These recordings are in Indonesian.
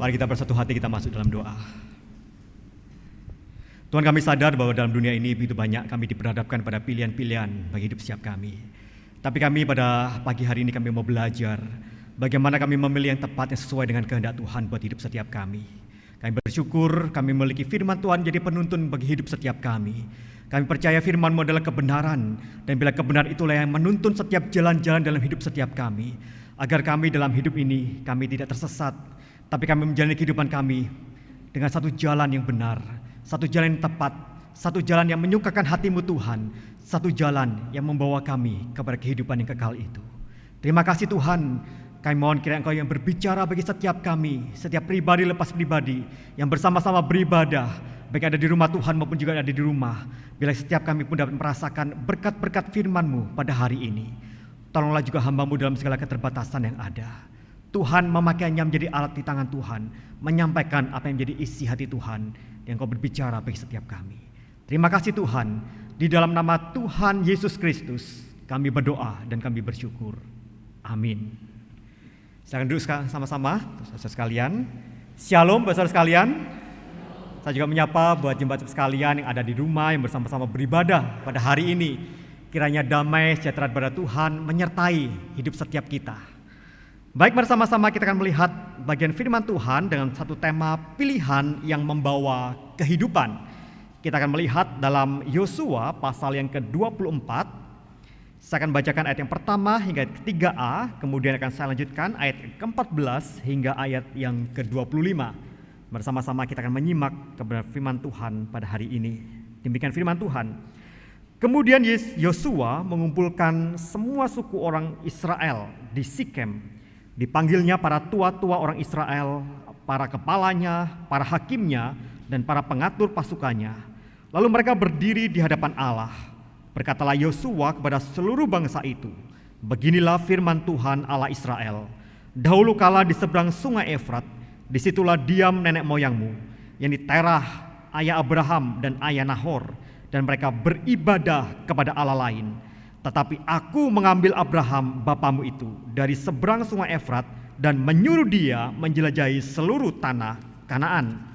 Mari kita bersatu hati, kita masuk dalam doa. Tuhan, kami sadar bahwa dalam dunia ini begitu banyak kami diperhadapkan pada pilihan-pilihan bagi hidup setiap kami. Tapi kami pada pagi hari ini kami mau belajar bagaimana kami memilih yang tepat yang sesuai dengan kehendak Tuhan buat hidup setiap kami. Kami bersyukur kami memiliki firman Tuhan jadi penuntun bagi hidup setiap kami. Kami percaya firman-Mu adalah kebenaran, dan bila kebenaran itulah yang menuntun setiap jalan-jalan dalam hidup setiap kami, agar kami dalam hidup ini kami tidak tersesat, tapi kami menjalani kehidupan kami dengan satu jalan yang benar, satu jalan yang tepat, satu jalan yang menyukakan hati-Mu Tuhan, satu jalan yang membawa kami kepada kehidupan yang kekal itu. Terima kasih Tuhan, kami mohon kiranya Engkau yang berbicara bagi setiap kami, setiap pribadi lepas pribadi yang bersama-sama beribadah, baik ada di rumah Tuhan maupun juga ada di rumah. Bila setiap kami pun dapat merasakan berkat-berkat firman-Mu pada hari ini, tolonglah juga hamba-Mu dalam segala keterbatasan yang ada. Tuhan memakainya menjadi alat di tangan Tuhan, menyampaikan apa yang menjadi isi hati Tuhan yang Kau berbicara bagi setiap kami. Terima kasih Tuhan, di dalam nama Tuhan Yesus Kristus kami berdoa dan kami bersyukur. Amin. Silakan duduk sama-sama, saudara sekalian. Shalom, saudara sekalian. Saya juga menyapa buat jemaat sekalian yang ada di rumah yang bersama-sama beribadah pada hari ini. Kiranya damai sejahtera daripada Tuhan menyertai hidup setiap kita. Baik, bersama-sama kita akan melihat bagian firman Tuhan dengan satu tema pilihan yang membawa kehidupan. Kita akan melihat dalam Yosua pasal yang ke-24. Saya akan bacakan ayat yang pertama hingga ke-3a, kemudian akan saya lanjutkan ayat ke-14 hingga ayat yang ke-25. Bersama-sama kita akan menyimak kebenaran firman Tuhan pada hari ini. Demikian firman Tuhan. Kemudian Yosua mengumpulkan semua suku orang Israel di Sikem. Dipanggilnya para tua-tua orang Israel, para kepalanya, para hakimnya, dan para pengatur pasukannya. Lalu mereka berdiri di hadapan Allah. Berkatalah Yosua kepada seluruh bangsa itu, beginilah firman Tuhan Allah Israel. Dahulu kala di seberang sungai Efrat, disitulah diam nenek moyangmu, yakni Terah, ayah Abraham dan ayah Nahor, dan mereka beribadah kepada Allah lain. Tetapi aku mengambil Abraham bapamu itu dari seberang sungai Efrat dan menyuruh dia menjelajahi seluruh tanah Kanaan.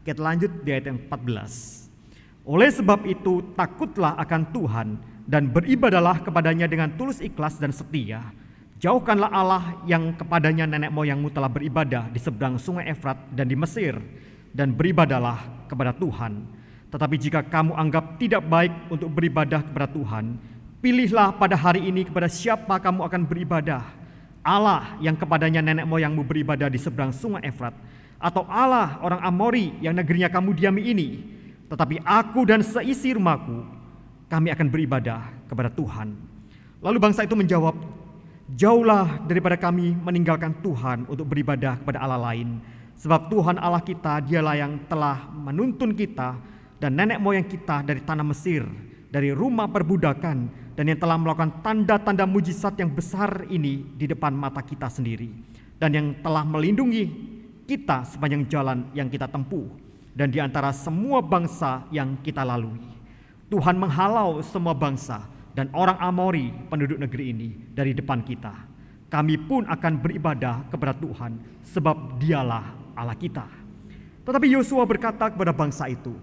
Kita lanjut di ayat yang 14. Oleh sebab itu takutlah akan Tuhan dan beribadahlah kepadanya dengan tulus ikhlas dan setia. Jauhkanlah Allah yang kepadanya nenek moyangmu telah beribadah di seberang sungai Efrat dan di Mesir, dan beribadahlah kepada Tuhan. Tetapi jika kamu anggap tidak baik untuk beribadah kepada Tuhan, pilihlah pada hari ini kepada siapa kamu akan beribadah. Allah yang kepadanya nenek moyangmu beribadah di seberang sungai Efrat, atau Allah orang Amori yang negerinya kamu diami ini. Tetapi aku dan seisi rumahku, kami akan beribadah kepada Tuhan. Lalu bangsa itu menjawab, jauhlah daripada kami meninggalkan Tuhan untuk beribadah kepada Allah lain. Sebab Tuhan Allah kita, dialah yang telah menuntun kita dan nenek moyang kita dari tanah Mesir, dari rumah perbudakan, dan yang telah melakukan tanda-tanda mujizat yang besar ini di depan mata kita sendiri, dan yang telah melindungi kita sepanjang jalan yang kita tempuh, dan di antara semua bangsa yang kita lalui. Tuhan menghalau semua bangsa dan orang Amori penduduk negeri ini dari depan kita. Kami pun akan beribadah kepada Tuhan, sebab dialah Allah kita. Tetapi Yosua berkata kepada bangsa itu,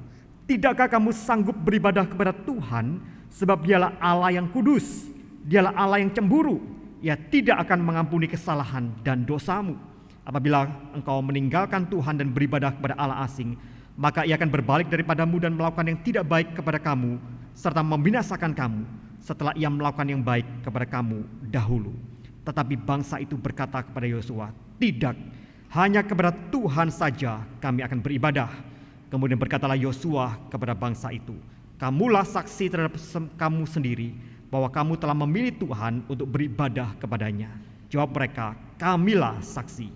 tidakkah kamu sanggup beribadah kepada Tuhan, sebab dialah Allah yang kudus, dialah Allah yang cemburu, ia tidak akan mengampuni kesalahan dan dosamu. Apabila engkau meninggalkan Tuhan dan beribadah kepada Allah asing, maka ia akan berbalik daripadamu dan melakukan yang tidak baik kepada kamu, serta membinasakan kamu setelah ia melakukan yang baik kepada kamu dahulu. Tetapi bangsa itu berkata kepada Yosua, tidak, hanya kepada Tuhan saja kami akan beribadah. Kemudian berkatalah Yosua kepada bangsa itu, kamulah saksi terhadap kamu sendiri bahwa kamu telah memilih Tuhan untuk beribadah kepadanya. Jawab mereka, kamilah saksi.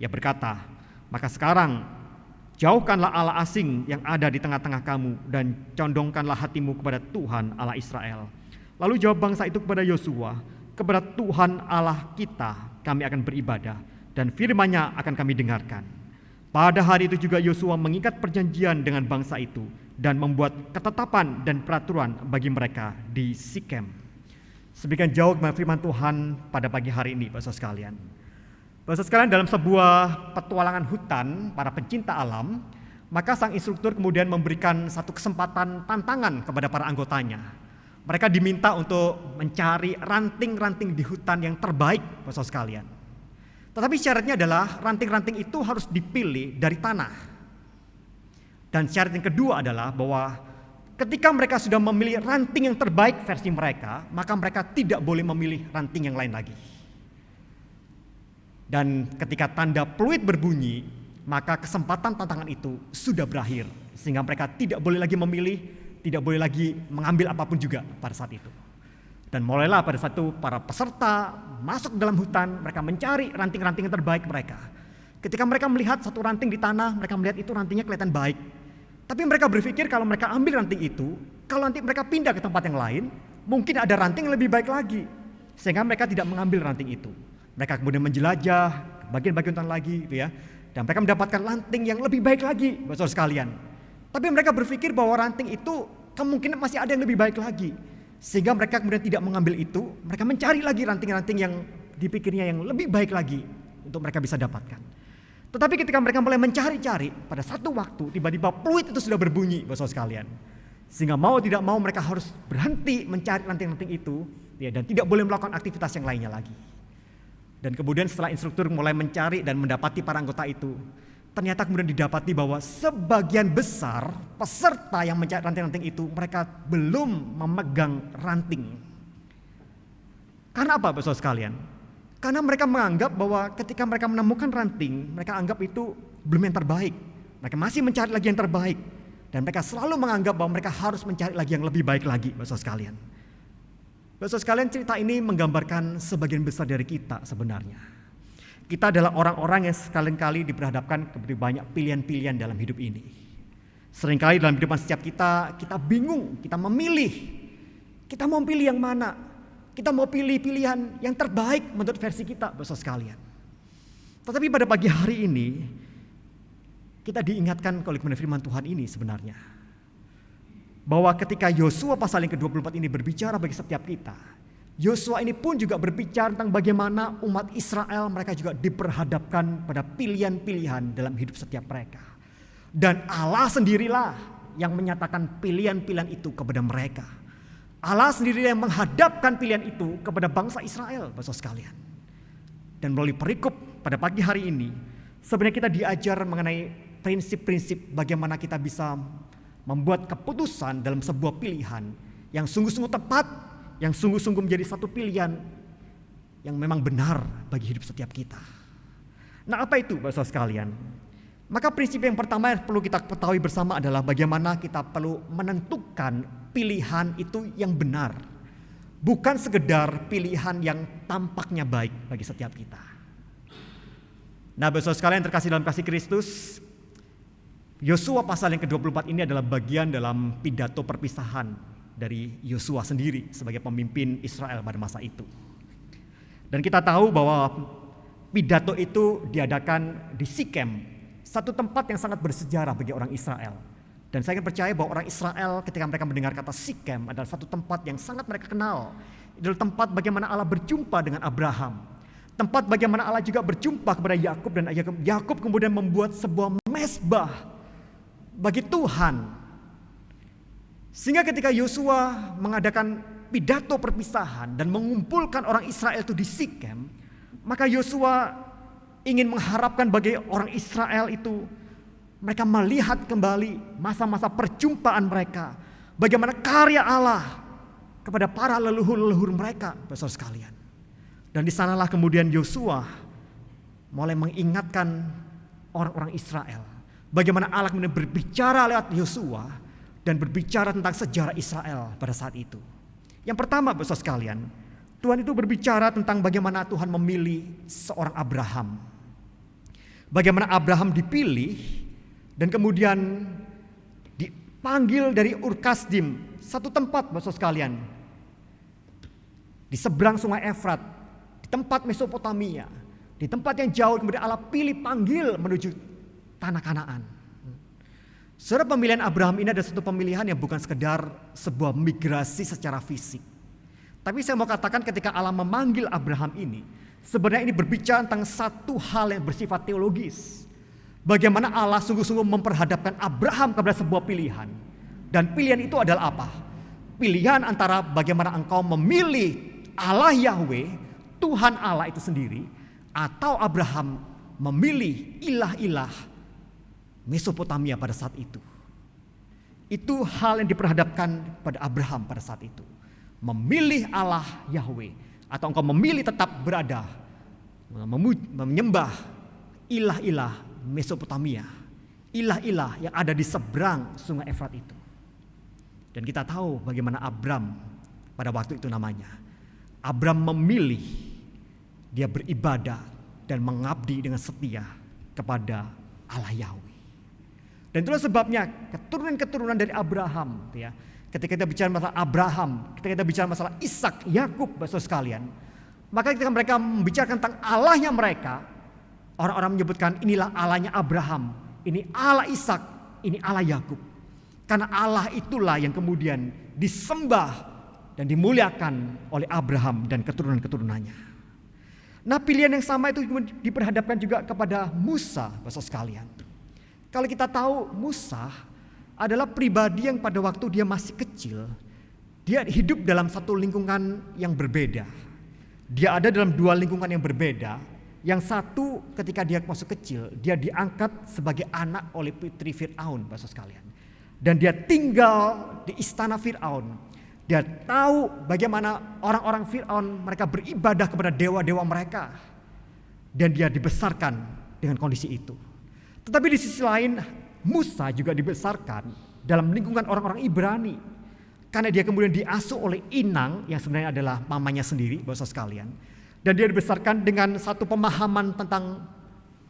Ia berkata, maka sekarang jauhkanlah Allah asing yang ada di tengah-tengah kamu dan condongkanlah hatimu kepada Tuhan Allah Israel. Lalu jawab bangsa itu kepada Yosua, kepada Tuhan Allah kita kami akan beribadah, dan firman-Nya akan kami dengarkan. Pada hari itu juga Yosua mengikat perjanjian dengan bangsa itu dan membuat ketetapan dan peraturan bagi mereka di Sikem. Sebagian jauh firman Tuhan pada pagi hari ini, Bapak sekalian. Bapak sekalian, dalam sebuah petualangan hutan para pencinta alam, maka sang instruktur kemudian memberikan satu kesempatan tantangan kepada para anggotanya. Mereka diminta untuk mencari ranting-ranting di hutan yang terbaik, Bapak sekalian. Tetapi syaratnya adalah ranting-ranting itu harus dipilih dari tanah. Dan syarat yang kedua adalah bahwa ketika mereka sudah memilih ranting yang terbaik versi mereka, maka mereka tidak boleh memilih ranting yang lain lagi. Dan ketika tanda peluit berbunyi, maka kesempatan tantangan itu sudah berakhir. Sehingga mereka tidak boleh lagi memilih, tidak boleh lagi mengambil apapun juga pada saat itu. Dan mulailah pada saat itu para peserta masuk ke dalam hutan, mereka mencari ranting-ranting yang terbaik mereka. Ketika mereka melihat satu ranting di tanah, mereka melihat itu rantingnya kelihatan baik. Tapi mereka berpikir kalau mereka ambil ranting itu, kalau nanti mereka pindah ke tempat yang lain, mungkin ada ranting yang lebih baik lagi. Sehingga mereka tidak mengambil ranting itu. Mereka kemudian menjelajah bagian-bagian hutan lagi gitu ya. Dan mereka mendapatkan ranting yang lebih baik lagi, Bapak sekalian. Tapi mereka berpikir bahwa ranting itu kemungkinan masih ada yang lebih baik lagi. Sehingga mereka kemudian tidak mengambil itu, mereka mencari lagi ranting-ranting yang dipikirnya yang lebih baik lagi untuk mereka bisa dapatkan. Tetapi ketika mereka mulai mencari-cari, pada satu waktu tiba-tiba peluit itu sudah berbunyi, Bapak sekalian. Sehingga mau tidak mau mereka harus berhenti mencari ranting-ranting itu ya, dan tidak boleh melakukan aktivitas yang lainnya lagi. Dan kemudian setelah instruktur mulai mencari dan mendapati para anggota itu, ternyata kemudian didapati bahwa sebagian besar peserta yang mencari ranting-ranting itu mereka belum memegang ranting. Karena apa, Bapak sekalian? Karena mereka menganggap bahwa ketika mereka menemukan ranting, mereka anggap itu belum yang terbaik. Mereka masih mencari lagi yang terbaik. Dan mereka selalu menganggap bahwa mereka harus mencari lagi yang lebih baik lagi, Bapak sekalian. Bapak sekalian, cerita ini menggambarkan sebagian besar dari kita sebenarnya. Kita adalah orang-orang yang sekali-kali diperhadapkan kepada banyak pilihan-pilihan dalam hidup ini. Seringkali dalam kehidupan setiap kita bingung, kita memilih. Kita mau pilih yang mana? Kita mau pilih pilihan yang terbaik menurut versi kita, Bapak sekalian. Tetapi pada pagi hari ini, kita diingatkan oleh firman Tuhan ini sebenarnya. Bahwa ketika Yosua pasal yang ke-24 ini berbicara bagi setiap kita, Yosua ini pun juga berbicara tentang bagaimana umat Israel mereka juga diperhadapkan pada pilihan-pilihan dalam hidup setiap mereka. Dan Allah sendirilah yang menyatakan pilihan-pilihan itu kepada mereka. Allah sendiri yang menghadapkan pilihan itu kepada bangsa Israel, Bapak sekalian. Dan melalui perikop pada pagi hari ini, sebenarnya kita diajar mengenai prinsip-prinsip bagaimana kita bisa membuat keputusan dalam sebuah pilihan yang sungguh-sungguh tepat, yang sungguh-sungguh menjadi satu pilihan yang memang benar bagi hidup setiap kita. Nah, apa itu, Bapak sekalian? Maka prinsip yang pertama yang perlu kita ketahui bersama adalah bagaimana kita perlu menentukan pilihan itu yang benar. Bukan sekedar pilihan yang tampaknya baik bagi setiap kita. Nah, Bapak sekalian terkasih dalam kasih Kristus, Yosua pasal yang ke-24 ini adalah bagian dalam pidato perpisahan dari Yosua sendiri sebagai pemimpin Israel pada masa itu. Dan kita tahu bahwa pidato itu diadakan di Sikem, satu tempat yang sangat bersejarah bagi orang Israel. Dan saya percaya bahwa orang Israel ketika mereka mendengar kata Sikem adalah satu tempat yang sangat mereka kenal. Itu adalah tempat bagaimana Allah berjumpa dengan Abraham. Tempat bagaimana Allah juga berjumpa kepada Yakub, dan Yakub kemudian membuat sebuah mezbah bagi Tuhan. Sehingga ketika Yosua mengadakan pidato perpisahan dan mengumpulkan orang Israel itu di Sikem, maka Yosua ingin mengharapkan bagi orang Israel itu mereka melihat kembali masa-masa perjumpaan mereka, bagaimana karya Allah kepada para leluhur-leluhur mereka, Bapak sekalian. Dan di sanalah kemudian Yosua mulai mengingatkan orang-orang Israel bagaimana Allah kemudian berbicara lewat Yosua dan berbicara tentang sejarah Israel pada saat itu. Yang pertama, Bapak sekalian, Tuhan itu berbicara tentang bagaimana Tuhan memilih seorang Abraham. Bagaimana Abraham dipilih dan kemudian dipanggil dari Ur Kasdim, satu tempat, Bapak sekalian, di seberang sungai Efrat, di tempat Mesopotamia, di tempat yang jauh, kemudian Allah pilih panggil menuju tanah Kanaan. Saudara, pemilihan Abraham ini ada satu pemilihan yang bukan sekedar sebuah migrasi secara fisik. Tapi saya mau katakan ketika Allah memanggil Abraham ini, Sebenarnya ini berbicara tentang satu hal yang bersifat teologis. Bagaimana Allah sungguh-sungguh memperhadapkan Abraham kepada sebuah pilihan. Dan pilihan itu adalah apa? Pilihan antara bagaimana engkau memilih Allah Yahweh, Tuhan Allah itu sendiri, atau Abraham memilih ilah-ilah Mesopotamia pada saat itu. Itu hal yang diperhadapkan pada Abraham pada saat itu. Memilih Allah Yahweh, atau engkau memilih tetap berada menyembah ilah-ilah Mesopotamia, ilah-ilah yang ada di seberang sungai Efrat itu. Dan kita tahu bagaimana Abram pada waktu itu namanya. Abram memilih, dia beribadah dan mengabdi dengan setia kepada Allah Yahweh. Dan itulah sebabnya keturunan-keturunan dari Abraham, ya. Ketika kita bicara masalah Abraham, ketika kita bicara masalah Ishak, Yakub, saudara sekalian, maka ketika mereka membicarakan tentang Allahnya mereka, orang-orang menyebutkan inilah Allahnya Abraham, ini Allah Ishak, ini Allah Yakub. Karena Allah itulah yang kemudian disembah dan dimuliakan oleh Abraham dan keturunan-keturunannya. Nah, pilihan yang sama itu diperhadapkan juga kepada Musa, saudara sekalian. Kalau kita tahu Musa adalah pribadi yang pada waktu dia masih kecil, dia hidup dalam satu lingkungan yang berbeda. Dia ada dalam dua lingkungan yang berbeda. Yang satu ketika dia masuk kecil, dia diangkat sebagai anak oleh putri Fir'aun, saudara sekalian. Dan dia tinggal di istana Fir'aun. Dia tahu bagaimana orang-orang Fir'aun mereka beribadah kepada dewa-dewa mereka. Dan dia dibesarkan dengan kondisi itu. Tetapi di sisi lain, Musa juga dibesarkan dalam lingkungan orang-orang Ibrani. Karena dia kemudian diasuh oleh inang yang sebenarnya adalah mamanya sendiri, saudara sekalian. Dan dia dibesarkan dengan satu pemahaman tentang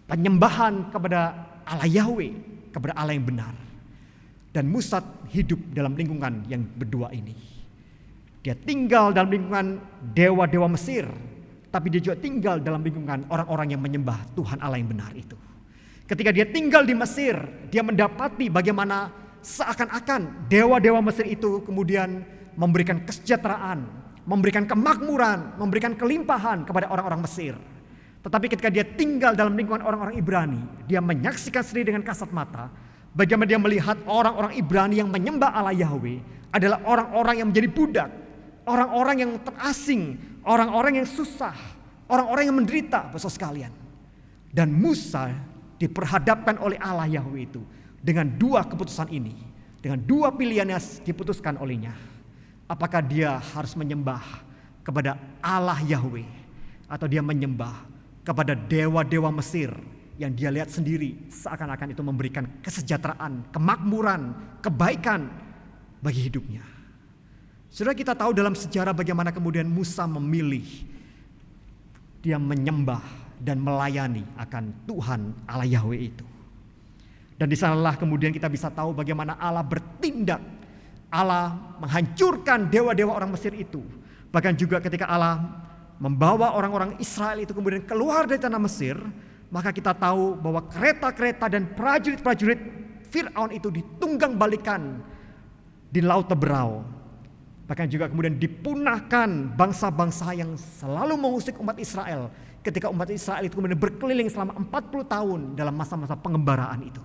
penyembahan kepada Allah Yahweh, kepada Allah yang benar. Dan Musa hidup dalam lingkungan yang berdua ini. Dia tinggal dalam lingkungan dewa-dewa Mesir, tapi dia juga tinggal dalam lingkungan orang-orang yang menyembah Tuhan Allah yang benar itu. Ketika dia tinggal di Mesir, dia mendapati bagaimana seakan-akan dewa-dewa Mesir itu kemudian memberikan kesejahteraan, memberikan kemakmuran, memberikan kelimpahan kepada orang-orang Mesir. Tetapi ketika dia tinggal dalam lingkungan orang-orang Ibrani, dia menyaksikan sendiri dengan kasat mata bagaimana dia melihat orang-orang Ibrani yang menyembah Allah Yahweh adalah orang-orang yang menjadi budak, orang-orang yang terasing, orang-orang yang susah, orang-orang yang menderita, saudara sekalian. Dan Musa diperhadapkan oleh Allah Yahweh itu dengan dua keputusan ini, dengan dua pilihan yang diputuskan olehnya. Apakah dia harus menyembah kepada Allah Yahweh atau dia menyembah kepada dewa-dewa Mesir yang dia lihat sendiri seakan-akan itu memberikan kesejahteraan, kemakmuran, kebaikan bagi hidupnya. Saudara, kita tahu dalam sejarah bagaimana kemudian Musa memilih dia menyembah dan melayani akan Tuhan Allah Yahweh itu. Dan di sanalah kemudian kita bisa tahu bagaimana Allah bertindak. Allah menghancurkan dewa-dewa orang Mesir itu. Bahkan juga ketika Allah membawa orang-orang Israel itu kemudian keluar dari tanah Mesir, maka kita tahu bahwa kereta-kereta dan prajurit-prajurit Fir'aun itu ditunggang balikan di Laut Teberau. Bahkan juga kemudian dipunahkan bangsa-bangsa yang selalu mengusik umat Israel ketika umat Israel itu kemudian berkeliling selama 40 tahun dalam masa-masa pengembaraan itu.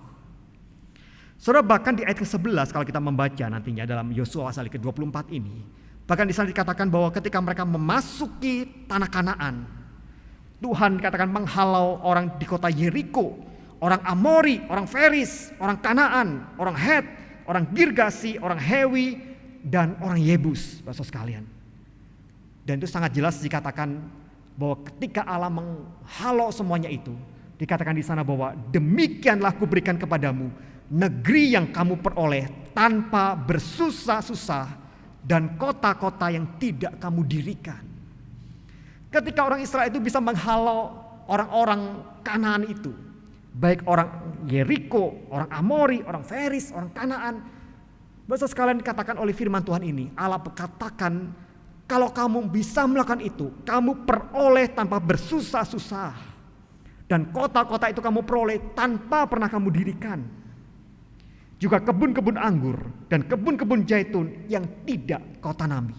Saudara, bahkan di ayat ke-11 kalau kita membaca nantinya dalam Yosua pasal ke-24 ini, bahkan di sana dikatakan bahwa ketika mereka memasuki tanah Kanaan, Tuhan katakan menghalau orang di kota Yeriko, orang Amori, orang Feris, orang Kanaan, orang Het, orang Girgasi, orang Hewi, dan orang Yebus, saudara sekalian. Dan itu sangat jelas dikatakan bahwa ketika Allah menghalau semuanya itu, dikatakan di sana bahwa demikianlah kuberikan kepadamu negeri yang kamu peroleh tanpa bersusah-susah dan kota-kota yang tidak kamu dirikan. Ketika orang Israel itu bisa menghalau orang-orang Kanaan itu, baik orang Yeriko, orang Amori, orang Feris, orang Kanaan, bahasa sekalian dikatakan oleh firman Tuhan ini, Allah berkatakan kalau kamu bisa melakukan itu, kamu peroleh tanpa bersusah-susah. Dan kota-kota itu kamu peroleh tanpa pernah kamu dirikan. Juga kebun-kebun anggur dan kebun-kebun zaitun yang tidak kau tanami.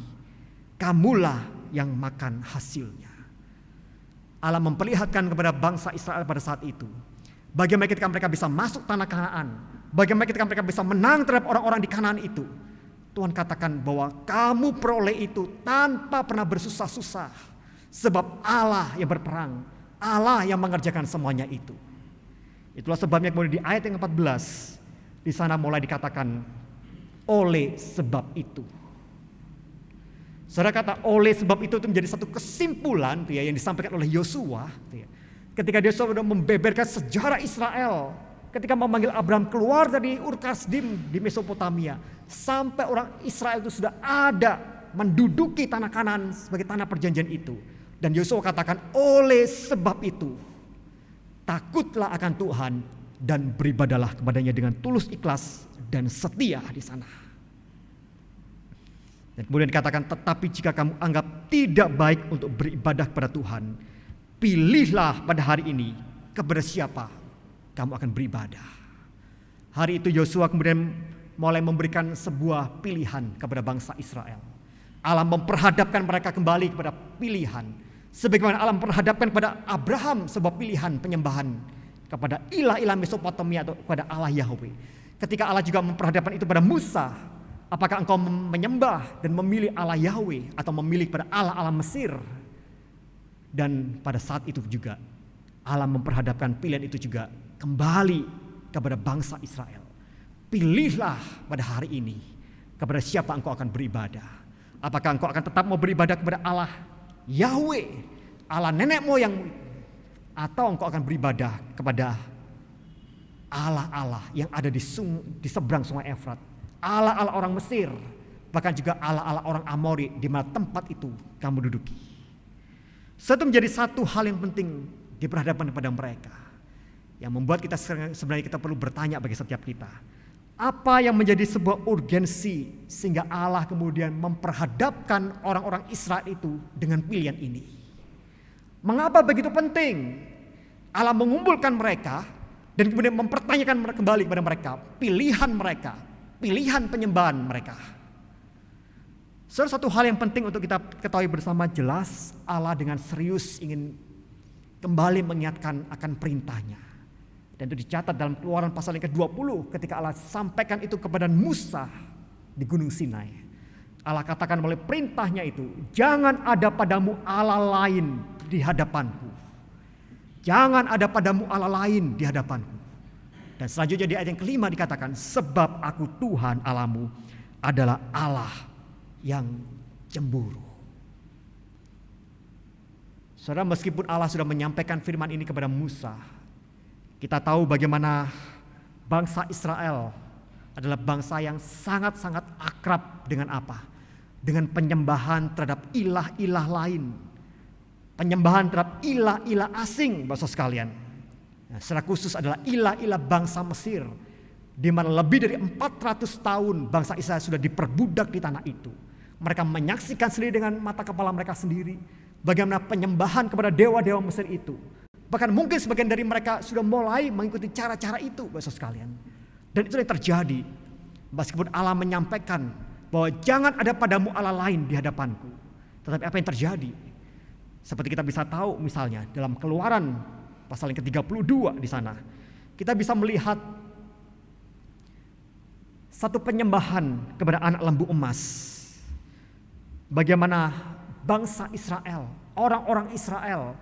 Kamulah yang makan hasilnya. Allah memperlihatkan kepada bangsa Israel pada saat itu bagaimana ketika mereka bisa masuk tanah Kanaan, bagaimana ketika mereka bisa menang terhadap orang-orang di Kanaan itu. Tuhan katakan bahwa kamu peroleh itu tanpa pernah bersusah-susah, sebab Allah yang berperang, Allah yang mengerjakan semuanya itu. Itulah sebabnya kemudian di ayat yang 14 di sana mulai dikatakan oleh sebab itu. Saudara, kata oleh sebab itu menjadi satu kesimpulan yang disampaikan oleh Yosua ketika dia sudah membeberkan sejarah Israel, ketika memanggil Abraham keluar dari Ur Kasdim di Mesopotamia, sampai orang Israel itu sudah ada menduduki tanah Kanaan sebagai tanah perjanjian itu. Dan Yosua katakan oleh sebab itu takutlah akan Tuhan dan beribadalah kepadanya dengan tulus, ikhlas dan setia di sana. Dan kemudian dikatakan, tetapi jika kamu anggap tidak baik untuk beribadah kepada Tuhan, pilihlah pada hari ini kepada siapa kamu akan beribadah. Hari itu Yosua kemudian mulai memberikan sebuah pilihan kepada bangsa Israel. Allah memperhadapkan mereka kembali kepada pilihan. Sebagaimana Allah memperhadapkan kepada Abraham sebuah pilihan penyembahan kepada ilah-ilah Mesopotamia atau kepada Allah Yahweh. Ketika Allah juga memperhadapkan itu pada Musa, apakah engkau menyembah dan memilih Allah Yahweh atau memilih pada Allah-Allah Mesir? Dan pada saat itu juga Allah memperhadapkan pilihan itu juga kembali kepada bangsa Israel. Pilihlah pada hari ini kepada siapa engkau akan beribadah. Apakah engkau akan tetap mau beribadah kepada Allah Yahweh, Allah nenek moyangmu, atau engkau akan beribadah kepada Allah-Allah yang ada di seberang sungai Efrat, Allah-Allah orang Mesir, bahkan juga Allah-Allah orang Amori di mana tempat itu kamu duduki. Satu menjadi satu hal yang penting diperhadapkan kepada mereka, yang membuat kita sebenarnya kita perlu bertanya bagi setiap kita, apa yang menjadi sebuah urgensi sehingga Allah kemudian memperhadapkan orang-orang Israel itu dengan pilihan ini? Mengapa begitu penting Allah mengumpulkan mereka dan kemudian mempertanyakan kembali kepada mereka mereka, pilihan penyembahan mereka? Salah satu hal yang penting untuk kita ketahui bersama, jelas Allah dengan serius ingin kembali mengingatkan akan perintahnya. Dan itu dicatat dalam Keluaran pasal yang ke-20 ketika Allah sampaikan itu kepada Musa di Gunung Sinai. Allah katakan melalui perintahnya itu, jangan ada padamu Allah lain di hadapanku. Jangan ada padamu Allah lain di hadapanku. Dan selanjutnya di ayat yang kelima dikatakan, sebab aku Tuhan Allahmu adalah Allah yang cemburu. Saudara, meskipun Allah sudah menyampaikan firman ini kepada Musa, kita tahu bagaimana bangsa Israel adalah bangsa yang sangat-sangat akrab dengan apa? Dengan penyembahan terhadap ilah-ilah lain. Penyembahan terhadap ilah-ilah asing, bapak sekalian. Nah, secara khusus adalah ilah-ilah bangsa Mesir, di mana lebih dari 400 tahun bangsa Israel sudah diperbudak di tanah itu. Mereka menyaksikan sendiri dengan mata kepala mereka sendiri bagaimana penyembahan kepada dewa-dewa Mesir itu. Bahkan mungkin sebagian dari mereka sudah mulai mengikuti cara-cara itu, bapak sekalian. Dan itu yang terjadi. Meskipun Allah menyampaikan bahwa jangan ada padamu Allah lain di hadapanku, tetapi apa yang terjadi? Seperti kita bisa tahu misalnya dalam Keluaran pasal yang ke-32 di sana, kita bisa melihat satu penyembahan kepada anak lembu emas. Bagaimana bangsa Israel, orang-orang Israel,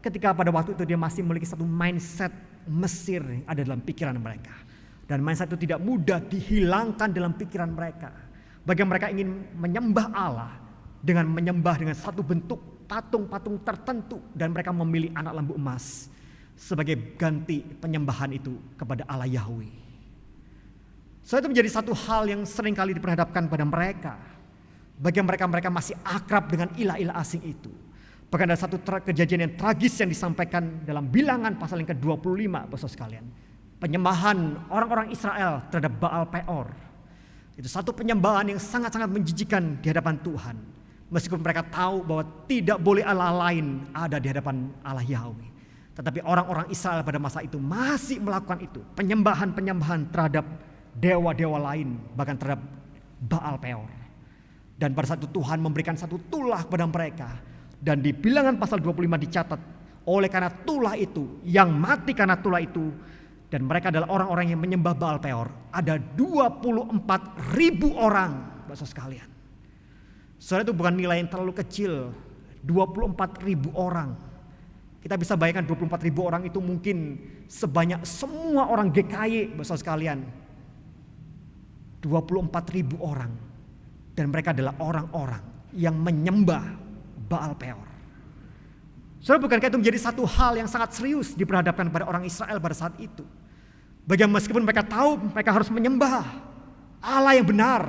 ketika pada waktu itu dia masih memiliki satu mindset Mesir yang ada dalam pikiran mereka. Dan mindset itu tidak mudah dihilangkan dalam pikiran mereka. Bagaimana mereka ingin menyembah Allah dengan menyembah dengan satu bentuk patung-patung tertentu. Dan mereka memilih anak lembu emas sebagai ganti penyembahan itu kepada Allah Yahweh. So itu menjadi satu hal yang sering kali diperhadapkan pada mereka. Bagaimana mereka masih akrab dengan ilah-ilah asing itu. Bahkan ada satu kejadian yang tragis yang disampaikan dalam Bilangan pasal yang ke-25, Bapak sekalian. Penyembahan orang-orang Israel terhadap Baal Peor. Itu satu penyembahan yang sangat-sangat menjijikan di hadapan Tuhan. Meskipun mereka tahu bahwa tidak boleh Allah lain ada di hadapan Allah Yahweh. Tetapi orang-orang Israel pada masa itu masih melakukan itu. Penyembahan-penyembahan terhadap dewa-dewa lain, bahkan terhadap Baal Peor. Dan pada saat itu Tuhan memberikan satu tulah kepada mereka. Dan di Bilangan pasal 25 dicatat, oleh karena tulah itu, yang mati karena tulah itu, dan mereka adalah orang-orang yang menyembah Baal Peor, ada 24.000 orang, saudara sekalian. Saudara, itu bukan nilai yang terlalu kecil, 24.000 orang. Kita bisa bayangkan 24.000 orang itu mungkin sebanyak semua orang GKY, saudara sekalian. 24.000 orang, dan mereka adalah orang-orang yang menyembah Baal Peor. Saudara, bukankah itu menjadi satu hal yang sangat serius diperhadapkan pada orang Israel pada saat itu? Bagaimana meskipun mereka tahu mereka harus menyembah Allah yang benar,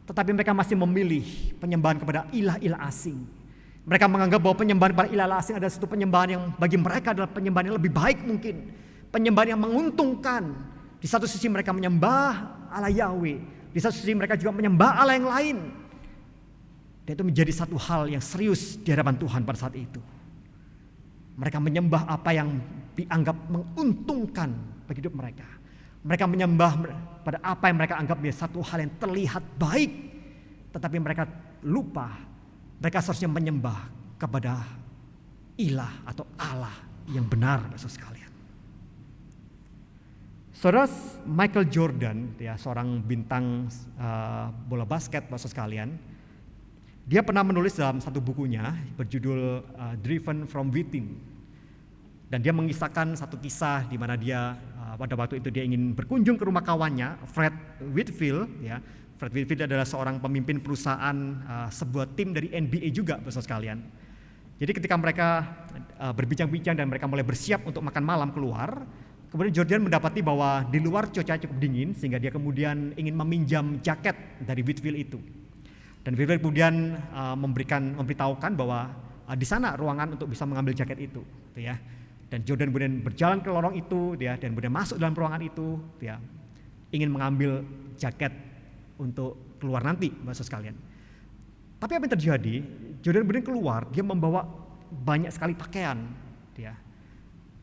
tetapi mereka masih memilih penyembahan kepada ilah-ilah asing. Mereka menganggap bahwa penyembahan pada ilah asing adalah satu penyembahan yang bagi mereka adalah penyembahan yang lebih baik mungkin. Penyembahan yang menguntungkan. Di satu sisi mereka menyembah Allah Yahweh, di satu sisi mereka juga menyembah Allah yang lain. Dan itu menjadi satu hal yang serius di hadapan Tuhan pada saat itu. Mereka menyembah apa yang dianggap menguntungkan bagi hidup mereka. Mereka menyembah pada apa yang mereka anggap menjadi satu hal yang terlihat baik. Tetapi mereka lupa mereka seharusnya menyembah kepada ilah atau Allah yang benar, saudara sekalian. Saudara, Michael Jordan, ya, seorang bintang bola basket, saudara sekalian, dia pernah menulis dalam satu bukunya berjudul Driven from Within. Dan dia mengisahkan satu kisah di mana dia pada waktu itu dia ingin berkunjung ke rumah kawannya, Fred Whitfield. Ya. Fred Whitfield adalah seorang pemimpin perusahaan sebuah tim dari NBA juga, saudara sekalian. Jadi ketika mereka berbincang-bincang dan mereka mulai bersiap untuk makan malam keluar, kemudian Jordan mendapati bahwa di luar cuaca cukup dingin sehingga dia kemudian ingin meminjam jaket dari Whitfield itu. Dan Whitfield kemudian memberitahukan bahwa di sana ruangan untuk bisa mengambil jaket itu, gitu ya. Dan Jordan kemudian berjalan ke lorong itu, ya, dan kemudian masuk dalam ruangan itu, ya, ingin mengambil jaket untuk keluar nanti, saudara sekalian. Tapi apa yang terjadi? Jordan kemudian keluar, dia membawa banyak sekali pakaian, ya.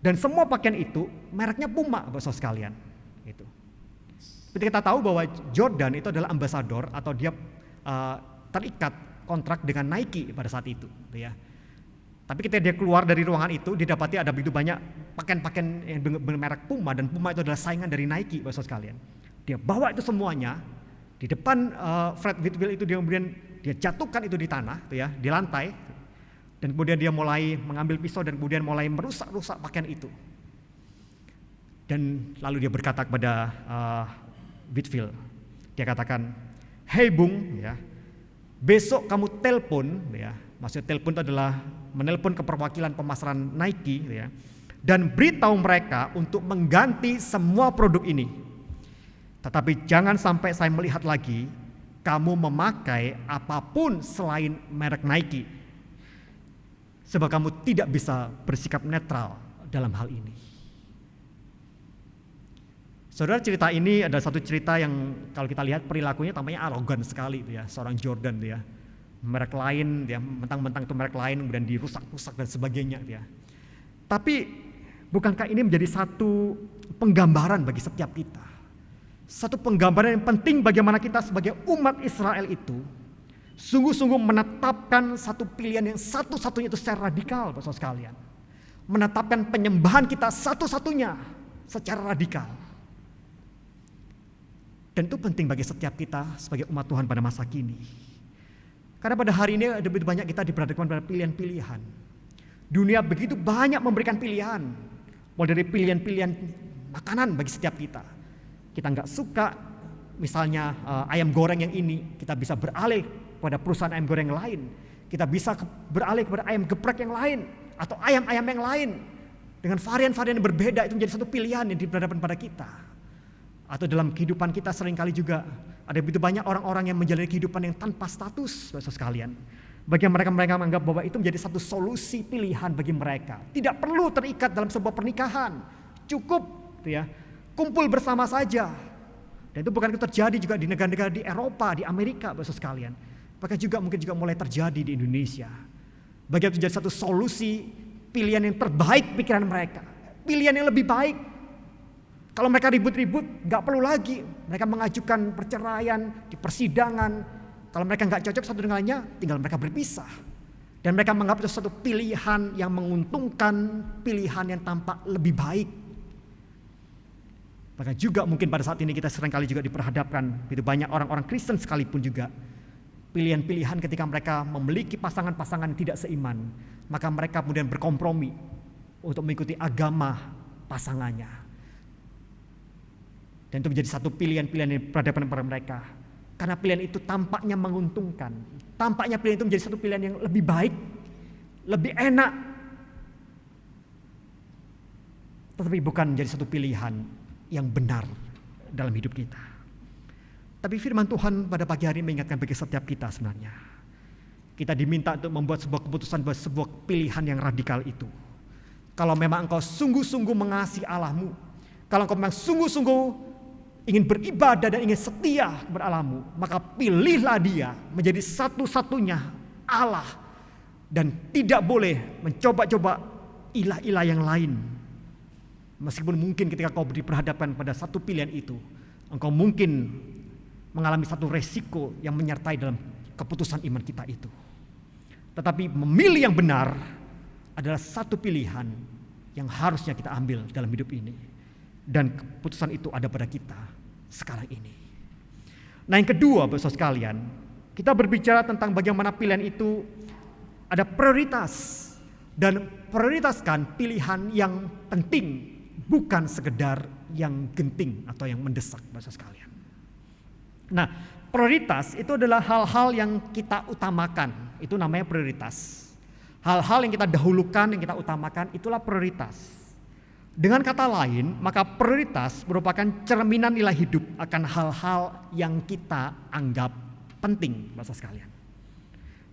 Dan semua pakaian itu mereknya Puma, saudara sekalian. Itu. Seperti kita tahu bahwa Jordan itu adalah ambasador atau dia terikat kontrak dengan Nike pada saat itu, ya. Tapi ketika dia keluar dari ruangan itu, didapati ada begitu banyak pakaian-pakaian yang bermerek Puma, dan Puma itu adalah saingan dari Nike, saudara sekalian. Dia bawa itu semuanya di depan Fred Whitfield itu, dia kemudian dia jatuhkan itu di tanah, ya, di lantai, dan kemudian dia mulai mengambil pisau dan kemudian mulai merusak-rusak pakaian itu. Dan lalu dia berkata kepada Whitfield, dia katakan, "Hei Bung, ya, besok kamu telepon, ya." Maksudnya telepon itu adalah menelpon ke perwakilan pemasaran Nike, ya, dan beritahu mereka untuk mengganti semua produk ini. Tetapi jangan sampai saya melihat lagi kamu memakai apapun selain merek Nike. Sebab kamu tidak bisa bersikap netral dalam hal ini. Saudara, cerita ini adalah satu cerita yang kalau kita lihat perilakunya tampaknya arogan sekali, ya, seorang Jordan, ya. Merek lain, ya, mentang-mentang itu merek lain kemudian dirusak-rusak dan sebagainya, ya. Tapi bukankah ini menjadi satu penggambaran bagi setiap kita? Satu penggambaran yang penting bagaimana kita sebagai umat Israel itu sungguh-sungguh menetapkan satu pilihan yang satu-satunya itu secara radikal, saudara sekalian. Menetapkan penyembahan kita satu-satunya secara radikal. Dan itu penting bagi setiap kita sebagai umat Tuhan pada masa kini. Karena pada hari ini ada begitu banyak kita diperhadapkan pada pilihan-pilihan. Dunia begitu banyak memberikan pilihan. Mulai dari pilihan-pilihan makanan bagi setiap kita. Kita nggak suka misalnya ayam goreng yang ini, kita bisa beralih pada perusahaan ayam goreng yang lain. Kita bisa beralih kepada ayam geprek yang lain atau ayam-ayam yang lain dengan varian-varian yang berbeda. Itu menjadi satu pilihan yang diperhadapkan pada kita. Atau dalam kehidupan kita seringkali juga ada begitu banyak orang-orang yang menjalani kehidupan yang tanpa status, saudara sekalian. Bagi mereka menganggap bahwa itu menjadi satu solusi pilihan bagi mereka. Tidak perlu terikat dalam sebuah pernikahan, cukup, ya, kumpul bersama saja. Dan itu bukan terjadi juga di negara-negara di Eropa, di Amerika, saudara sekalian. Bahkan juga mungkin juga mulai terjadi di Indonesia. Bagi itu menjadi satu solusi pilihan yang terbaik pikiran mereka, pilihan yang lebih baik. Kalau mereka ribut-ribut, nggak perlu lagi mereka mengajukan perceraian di persidangan. Kalau mereka nggak cocok satu dengan lainnya, tinggal mereka berpisah. Dan mereka menganggap itu suatu pilihan yang menguntungkan, pilihan yang tampak lebih baik. Maka juga mungkin pada saat ini kita seringkali juga diperhadapkan, begitu banyak orang-orang Kristen sekalipun juga, pilihan-pilihan ketika mereka memiliki pasangan-pasangan yang tidak seiman, maka mereka kemudian berkompromi untuk mengikuti agama pasangannya. Dan itu menjadi satu pilihan-pilihan yang berhadapan pada mereka. Karena pilihan itu tampaknya menguntungkan. Tampaknya pilihan itu menjadi satu pilihan yang lebih baik, lebih enak. Tetapi bukan menjadi satu pilihan yang benar dalam hidup kita. Tapi firman Tuhan pada pagi hari ini mengingatkan bagi setiap kita sebenarnya. Kita diminta untuk membuat sebuah keputusan, buat sebuah pilihan yang radikal itu. Kalau memang engkau sungguh-sungguh mengasihi Allahmu, kalau engkau memang sungguh-sungguh ingin beribadah dan ingin setia kepada Allahmu, maka pilihlah Dia menjadi satu-satunya Allah dan tidak boleh mencoba-coba ilah-ilah yang lain. Meskipun mungkin ketika kau berhadapan pada satu pilihan itu, engkau mungkin mengalami satu resiko yang menyertai dalam keputusan iman kita itu. Tetapi memilih yang benar adalah satu pilihan yang harusnya kita ambil dalam hidup ini. Dan keputusan itu ada pada kita sekarang ini. Nah, yang kedua, Bapak sekalian, kita berbicara tentang bagaimana pilihan itu ada prioritas. Dan prioritaskan pilihan yang penting, bukan sekedar yang genting atau yang mendesak, Bapak sekalian. Nah, prioritas itu adalah hal-hal yang kita utamakan. Itu namanya prioritas. Hal-hal yang kita dahulukan, yang kita utamakan, itulah prioritas. Dengan kata lain, maka prioritas merupakan cerminan nilai hidup akan hal-hal yang kita anggap penting, Bapak sekalian.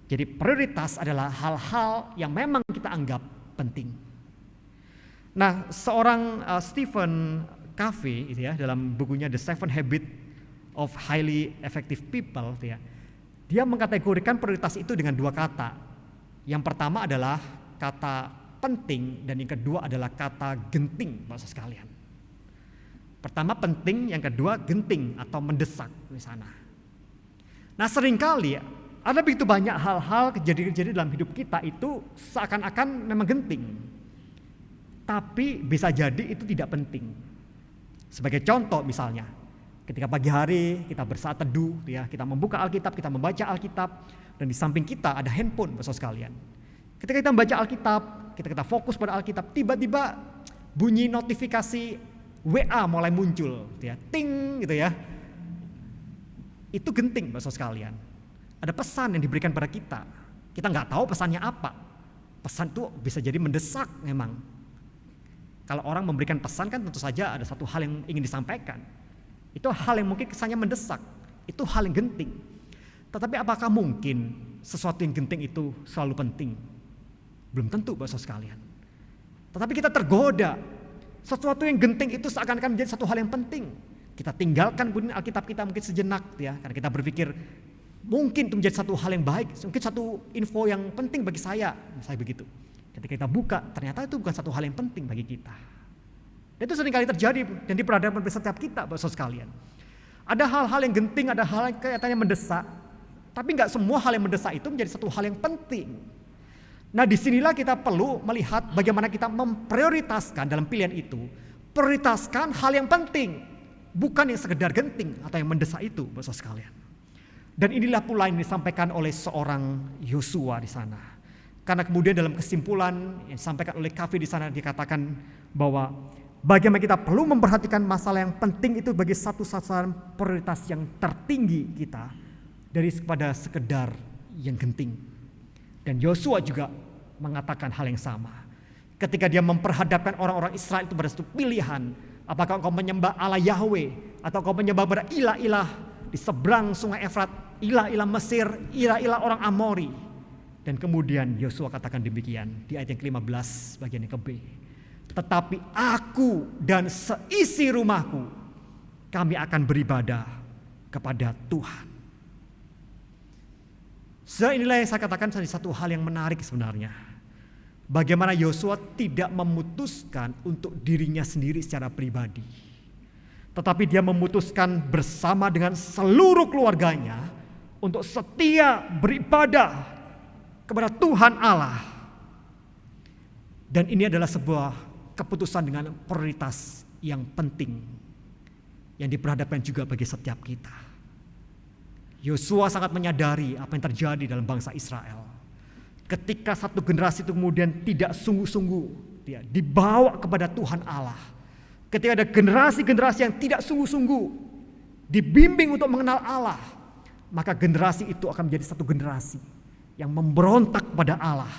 Jadi prioritas adalah hal-hal yang memang kita anggap penting. Nah, seorang Stephen Covey itu ya, dalam bukunya The 7 Habits of Highly Effective People itu ya, dia mengkategorikan prioritas itu dengan dua kata. Yang pertama adalah kata penting dan yang kedua adalah kata genting, Bapak sekalian. Pertama penting, yang kedua genting atau mendesak di sana. Nah, seringkali ada begitu banyak hal-hal kejadian-kejadian dalam hidup kita itu seakan-akan memang genting. Tapi bisa jadi itu tidak penting. Sebagai contoh misalnya, ketika pagi hari kita bersaat teduh ya, kita membuka Alkitab, kita membaca Alkitab, dan di samping kita ada handphone, Bapak sekalian. Ketika kita membaca Alkitab, kita fokus pada Alkitab, tiba-tiba bunyi notifikasi WA mulai muncul, gitu ya, ting gitu ya. Itu genting, Bapak sekalian. Ada pesan yang diberikan pada kita. Kita nggak tahu pesannya apa. Pesan itu bisa jadi mendesak memang. Kalau orang memberikan pesan kan tentu saja ada satu hal yang ingin disampaikan. Itu hal yang mungkin kesannya mendesak. Itu hal yang genting. Tetapi apakah mungkin sesuatu yang genting itu selalu penting? Belum tentu, Bapak sekalian. Tetapi kita tergoda. Sesuatu yang genting itu seakan-akan menjadi satu hal yang penting. Kita tinggalkan bunyi Alkitab kita mungkin sejenak ya, karena kita berpikir mungkin itu menjadi satu hal yang baik, mungkin satu info yang penting bagi saya begitu. Ketika kita buka, ternyata itu bukan satu hal yang penting bagi kita. Dan itu seringkali terjadi dan diperhadapkan pada setiap kita, Bapak sekalian. Ada hal-hal yang genting, ada hal yang kelihatannya mendesak, tapi nggak semua hal yang mendesak itu menjadi satu hal yang penting. Nah, disinilah kita perlu melihat bagaimana kita memprioritaskan dalam pilihan itu. Prioritaskan hal yang penting, bukan yang sekedar genting atau yang mendesak itu, Bapak sekalian. Dan inilah pula yang disampaikan oleh seorang Yosua di sana. Karena kemudian dalam kesimpulan yang disampaikan oleh Covey di sana dikatakan bahwa bagaimana kita perlu memperhatikan masalah yang penting itu bagi satu sasaran prioritas yang tertinggi kita daripada sekedar yang genting. Dan Yosua juga mengatakan hal yang sama. Ketika dia memperhadapkan orang-orang Israel itu pada satu pilihan, apakah engkau menyembah Allah Yahweh atau engkau menyembah pada ilah-ilah di seberang sungai Efrat, ilah-ilah Mesir, ilah-ilah orang Amori. Dan kemudian Yosua katakan demikian di ayat yang ke-15 bagian yang ke-B. Tetapi aku dan seisi rumahku, kami akan beribadah kepada Tuhan. Inilah yang saya katakan satu hal yang menarik sebenarnya. Bagaimana Yosua tidak memutuskan untuk dirinya sendiri secara pribadi. Tetapi dia memutuskan bersama dengan seluruh keluarganya untuk setia beribadah kepada Tuhan Allah. Dan ini adalah sebuah keputusan dengan prioritas yang penting yang diperhadapkan juga bagi setiap kita. Yosua sangat menyadari apa yang terjadi dalam bangsa Israel. Ketika satu generasi itu kemudian tidak sungguh-sungguh dibawa kepada Tuhan Allah. Ketika ada generasi-generasi yang tidak sungguh-sungguh dibimbing untuk mengenal Allah, maka generasi itu akan menjadi satu generasi yang memberontak kepada Allah.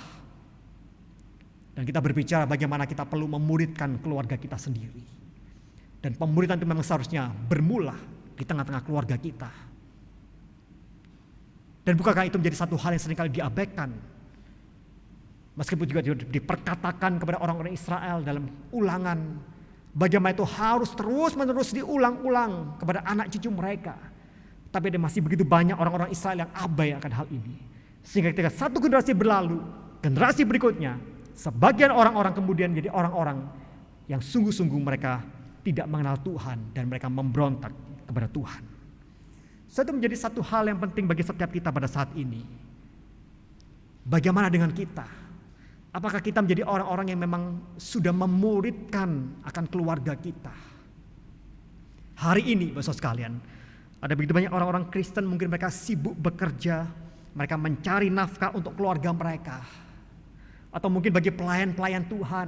Dan kita berbicara bagaimana kita perlu memuridkan keluarga kita sendiri. Dan pemuridan itu memang seharusnya bermula di tengah-tengah keluarga kita. Dan bukankah itu menjadi satu hal yang seringkali diabaikan? Meskipun juga diperkatakan kepada orang-orang Israel dalam Ulangan, bagaimana itu harus terus-menerus diulang-ulang kepada anak cucu mereka. Tapi ada masih begitu banyak orang-orang Israel yang abai akan hal ini. Sehingga ketika satu generasi berlalu, generasi berikutnya, sebagian orang-orang kemudian menjadi orang-orang yang sungguh-sungguh mereka tidak mengenal Tuhan dan mereka memberontak kepada Tuhan. Itu menjadi satu hal yang penting bagi setiap kita pada saat ini. Bagaimana dengan kita? Apakah kita menjadi orang-orang yang memang sudah memuridkan akan keluarga kita? Hari ini, Bapak sekalian, ada begitu banyak orang-orang Kristen mungkin mereka sibuk bekerja, mereka mencari nafkah untuk keluarga mereka. Atau mungkin bagi pelayan-pelayan Tuhan,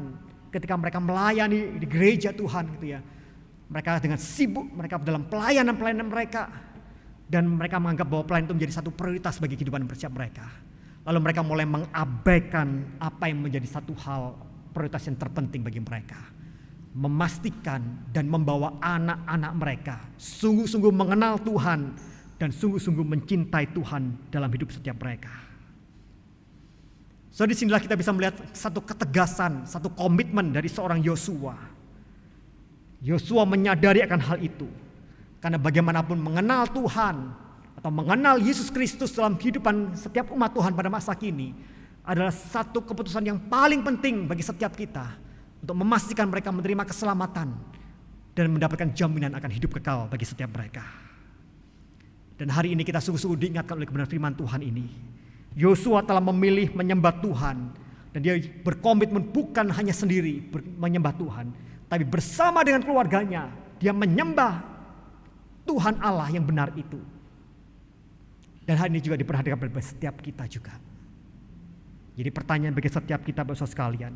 ketika mereka melayani di gereja Tuhan gitu ya. Mereka dengan sibuk mereka dalam pelayanan-pelayanan mereka. Dan mereka menganggap bahwa pelayanan itu menjadi satu prioritas bagi kehidupan bersiap mereka. Lalu mereka mulai mengabaikan apa yang menjadi satu hal prioritas yang terpenting bagi mereka. Memastikan dan membawa anak-anak mereka sungguh-sungguh mengenal Tuhan dan sungguh-sungguh mencintai Tuhan dalam hidup setiap mereka. So disinilah kita bisa melihat satu ketegasan, satu komitmen dari seorang Yosua. Yosua menyadari akan hal itu. Karena bagaimanapun mengenal Tuhan atau mengenal Yesus Kristus dalam kehidupan setiap umat Tuhan pada masa kini adalah satu keputusan yang paling penting bagi setiap kita untuk memastikan mereka menerima keselamatan dan mendapatkan jaminan akan hidup kekal bagi setiap mereka. Dan hari ini kita sungguh-sungguh diingatkan oleh kebenaran firman Tuhan ini. Yosua telah memilih menyembah Tuhan dan dia berkomitmen bukan hanya sendiri menyembah Tuhan, tapi bersama dengan keluarganya dia menyembah Tuhan Allah yang benar itu. Dan hal ini juga diperhatikan bagi setiap kita juga. Jadi pertanyaan bagi setiap kita Bapak sekalian,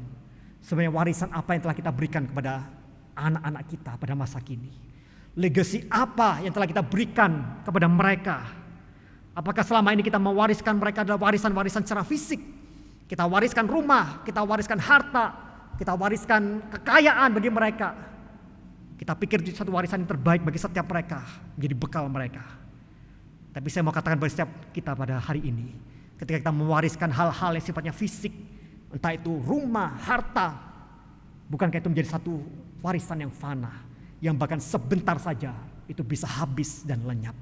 sebenarnya warisan apa yang telah kita berikan kepada anak-anak kita pada masa kini? Legasi apa yang telah kita berikan kepada mereka? Apakah selama ini kita mewariskan mereka adalah warisan-warisan secara fisik? Kita wariskan rumah, kita wariskan harta, kita wariskan kekayaan bagi mereka. Kita pikir itu satu warisan yang terbaik bagi setiap mereka, menjadi bekal mereka. Tapi saya mau katakan bagi setiap kita pada hari ini, ketika kita mewariskan hal-hal yang sifatnya fisik, entah itu rumah, harta, bukankah itu menjadi satu warisan yang fana, yang bahkan sebentar saja itu bisa habis dan lenyap.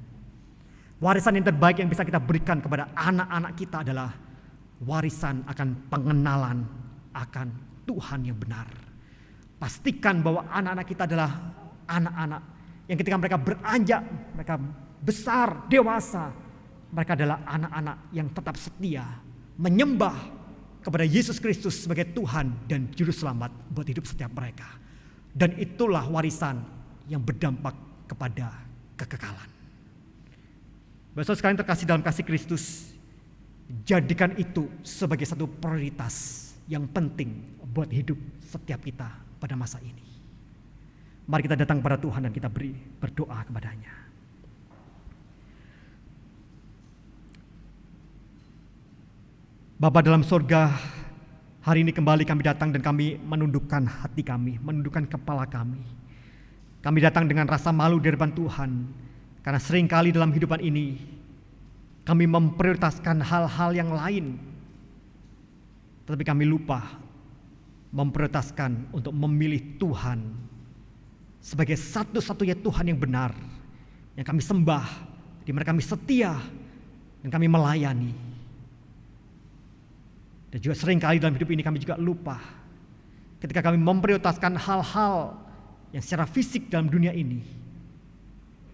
Warisan yang terbaik yang bisa kita berikan kepada anak-anak kita adalah warisan akan pengenalan akan Tuhan yang benar. Pastikan bahwa anak-anak kita adalah anak-anak yang ketika mereka beranjak, mereka besar, dewasa, mereka adalah anak-anak yang tetap setia menyembah kepada Yesus Kristus sebagai Tuhan dan Juru Selamat buat hidup setiap mereka. Dan itulah warisan yang berdampak kepada kekekalan. Bapak sekalian terkasih dalam kasih Kristus, jadikan itu sebagai satu prioritas yang penting buat hidup setiap kita pada masa ini. Mari kita datang kepada Tuhan dan kita berdoa kepadanya. Bapa dalam sorga, hari ini kembali kami datang dan kami menundukkan hati kami, menundukkan kepala kami. Kami datang dengan rasa malu di hadapan Tuhan, karena seringkali dalam kehidupan ini kami memprioritaskan hal-hal yang lain, tetapi kami lupa memprioritaskan untuk memilih Tuhan sebagai satu-satunya Tuhan yang benar, yang kami sembah, di mana kami setia dan kami melayani. Dan juga seringkali dalam hidup ini kami juga lupa ketika kami memprioritaskan hal-hal yang secara fisik dalam dunia ini,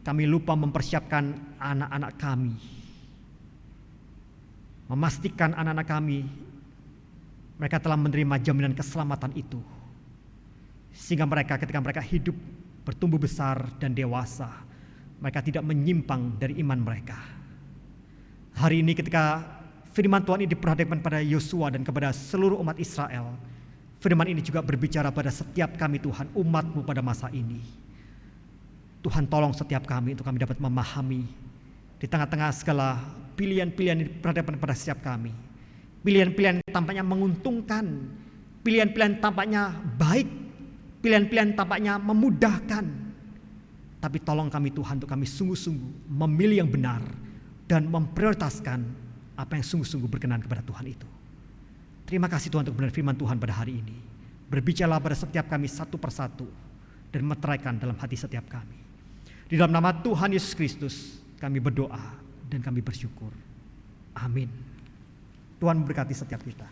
kami lupa mempersiapkan anak-anak kami memastikan anak-anak kami mereka telah menerima jaminan keselamatan itu, sehingga mereka ketika mereka hidup, bertumbuh besar dan dewasa, mereka tidak menyimpang dari iman mereka. Hari ini ketika firman Tuhan ini diperhadapkan pada Yosua dan kepada seluruh umat Israel, firman ini juga berbicara pada setiap kami Tuhan, umat-Mu pada masa ini. Tuhan tolong setiap kami untuk kami dapat memahami di tengah-tengah segala pilihan-pilihan yang diperhadapkan pada setiap kami. Pilihan-pilihan tampaknya menguntungkan, pilihan-pilihan tampaknya baik, pilihan-pilihan tampaknya memudahkan. Tapi tolong kami Tuhan untuk kami sungguh-sungguh memilih yang benar dan memprioritaskan apa yang sungguh-sungguh berkenan kepada Tuhan itu. Terima kasih Tuhan untuk benar firman Tuhan pada hari ini. Berbicara pada setiap kami satu persatu dan meteraikan dalam hati setiap kami. Di dalam nama Tuhan Yesus Kristus kami berdoa dan kami bersyukur. Amin. Tuhan memberkati setiap kita.